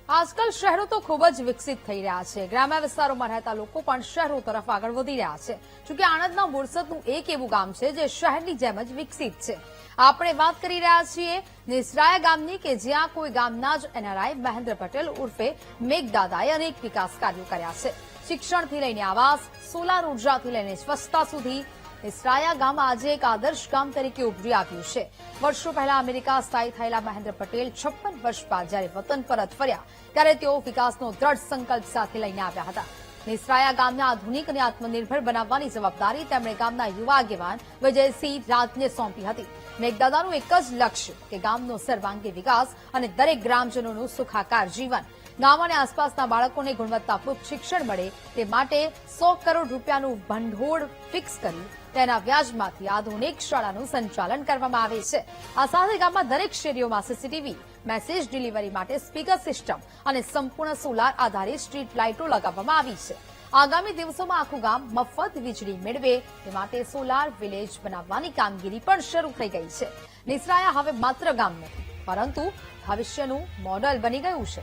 આજકાલ શહેરો તો ખૂબ જ વિકસિત થઈ રહ્યા છે। ગ્રામ્ય વિસ્તારોમાં રહેતા લોકો પણ શહેરો તરફ આગળ વધી રહ્યા છે। જોકે આણંદના બોરસદનું એક એવું ગામ છે જે શહેરની જેમ જ વિકસિત છે। આપણે વાત કરી રહ્યા છીએ નિસરાયા ગામની કે જ્યાં કોઈ ગામના જ એનઆરઆઈ મહેન્દ્ર પટેલ ઉર્ફે મેઘદાદાએ અનેક વિકાસ કાર્યો કર્યા છે। શિક્ષણથી લઈને આવાસ, સોલાર ઉર્જાથી લઈને સ્વચ્છતા સુધી નિસરાયા ગામ આજે એક આદર્શ ગામ તરીકે ઉભરી આવ્યું છે। વર્ષો પહેલા અમેરિકા સ્થાયી થયેલા મહેન્દ્ર પટેલ 56 વર્ષ બાદ જ્યારે વતન પરત ફર્યા ત્યારે તેઓ વિકાસનો દ્રઢ સંકલ્પ સાથે લઈને આવ્યા હતા। નિસરાયા ગામને આધુનિક અને આત્મનિર્ભર બનાવવાની જવાબદારી તેમણે ગામના યુવા આગેવાન વિજયસિંહ રાજને સોંપી હતી। મેઘદાદાનું એક જ લક્ષ્ય કે ગામનો સર્વાંગી વિકાસ અને દરેક ગ્રામજનોનું સુખાકાર જીવન। ગામ અને આસપાસના બાળકોને ગુણવત્તાપૂર્ણ શિક્ષણ મળે તે માટે 100 કરોડ રૂપિયાનું ભંડોળ ફિક્સ કરી તેના વ્યાજમાંથી આધુનિક શાળાનું સંચાલન કરવામાં આવે છે। આ સાથે ગામમાં દરેક શેરીઓમાં સીસીટીવી, મેસેજ ડિલિવરી માટે સ્પીકર સિસ્ટમ અને સંપૂર્ણ સોલાર આધારિત સ્ટ્રીટ લાઇટો લગાવવામાં આવી છે। આગામી દિવસોમાં આખું ગામ મફત વીજળી મેળવે તે માટે સોલાર વિલેજ બનાવવાની કામગીરી પણ શરૂ થઈ ગઈ છે। નિસરાયા હવે માત્ર ગામ નથી પરંતુ ભવિષ્યનું મોડલ બની ગયું છે।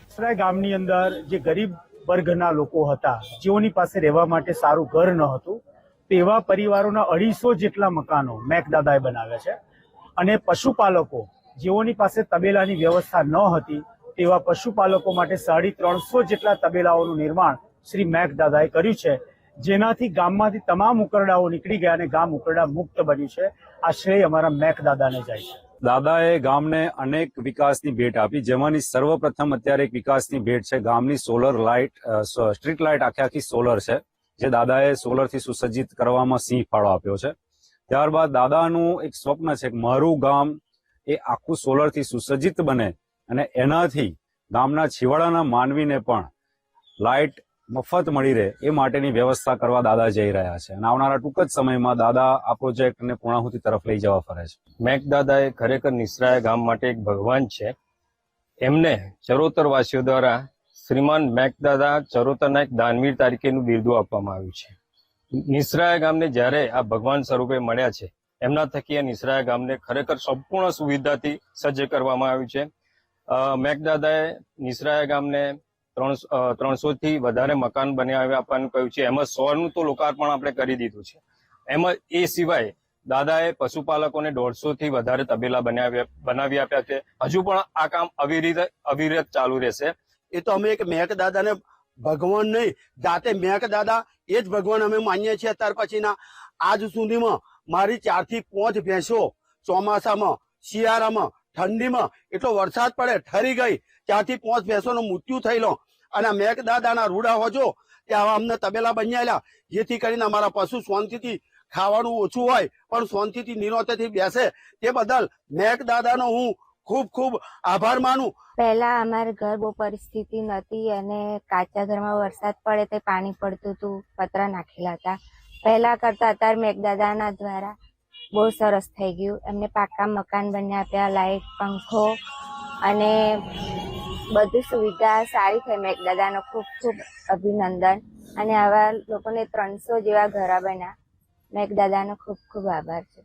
નિસરાયા ગામની અંદર જે ગરીબ વર્ગના લોકો હતા, જેઓની પાસે રહેવા માટે સારું ઘર ન હતું, તેવા પરિવારોના 250 જેટલા મકાનો મેઘદાદાએ બનાવ્યા છે। અને પશુપાલકો જેઓની પાસે તબેલાની વ્યવસ્થા ન હતી તેવા પશુપાલકો માટે 350 જેટલા તબેલાઓનું નિર્માણ શ્રી મેઘદાદાએ કર્યું છે, જેનાથી ગામમાંથી તમામ ઉકરડાઓ નીકળી ગયા અને ગામ ઉકરડા મુક્ત બન્યું છે। આ શ્રેય અમારા મેઘદાદાને જાય છે। દાદાએ ગામને અનેક વિકાસની ભેટ આપી, જેમાંની સર્વપ્રથમ અત્યારે એક વિકાસની ભેટ છે ગામની સોલર લાઇટ, સ્ટ્રીટ લાઇટ આખી સોલર છે, જે દાદાએ સોલરથી સુસજ્જિત કરવામાં સિંહ ફાળો આપ્યો છે। ત્યારબાદ દાદાનું એક સ્વપ્ન છે કે મારું ગામ એ આખું સોલરથી સુસજ્જિત બને અને એનાથી ગામના છેવાડાના માનવીને પણ લાઇટ મફત મળી રહે એ માટેની વ્યવસ્થા કરવા દાદા જઈ રહ્યા છે અને આવનારા ટૂંક જ સમયમાં દાદા આ પ્રોજેક્ટને પૂર્ણાહુતિ તરફ લઈ જવા ફરે છે। મેઘદાદા એ ખરેખર નિસરાયા ગામ માટે એક ભગવાન છે। એમને ચરોતરવાસીઓ દ્વારા શ્રીમાન મેઘદાદા ચરોતરના એક દાનવીર તરીકેનું બિરુદ આપવામાં આવ્યું છે। નિસરાયા ગામને જ્યારે આ ભગવાન સ્વરૂપે મળ્યા છે, એમના થકી આ નિસરાયા ગામને ખરેખર સંપૂર્ણ સુવિધાથી સજ્જ કરવામાં આવ્યું છે। મેઘદાદાએ નિસરાયા ગામને 300 થી વધારે મકાન બનાવી આપવાનું કહ્યું છે। એમાં 100નું તો લોકાર્પણ આપણે કરી દીધું છે। એમાં એ સિવાય દાદાએ પશુપાલકોને 150 થી વધારે તબેલા બનાવી આપ્યા છે। હજુ પણ આ કામ અવિરત ચાલુ રહેશે। એ તો અમે એક મેઘદાદાને ભગવાન નહીં, જાતે મેઘદાદા એ જ ભગવાન અમે માનીએ છીએ। ત્યાર પછીના આજ સુધીમાં મારી 4 થી 5 ભેંસો ચોમાસામાં, શિયાળામાં, ઠંડીમાં એટલો વરસાદ પડે ઠરી ગઈ, 4 થી 5 ભેંસોનું મૃત્યુ થયેલો અને મેઘદાદાના રૂડા હોજો કે આવા અમને તબેલા બન્યાયેલા, જેથી કરીને અમારા પશુ શાંતિથી ખાવાનું ઓછું હોય પણ શાંતિથી નિરોતેથી બેસે। તે બદલ મેઘદાદાનો હું ખૂબ ખૂબ આભાર માનું। પહેલા અમારે ઘર બહુ પરિસ્થિતિ નહોતી અને કાચા ઘરમાં વરસાદ પડે તો પાણી પડતું હતું, પતરા નાખેલા હતા। પહેલા કરતા અત્યારે મેઘદાદાના દ્વારા બહુ સરસ થઈ ગયું। એમને પાકા મકાન બની આપ્યા, લાઇટ, પંખો અને બધી સુવિધા સારી થઈ। મેઘદાદાનો ખૂબ ખૂબ અભિનંદન અને આવા લોકોને 300 જેવા ઘર બન્યા। મેઘદાદાનો ખૂબ ખૂબ આભાર છે।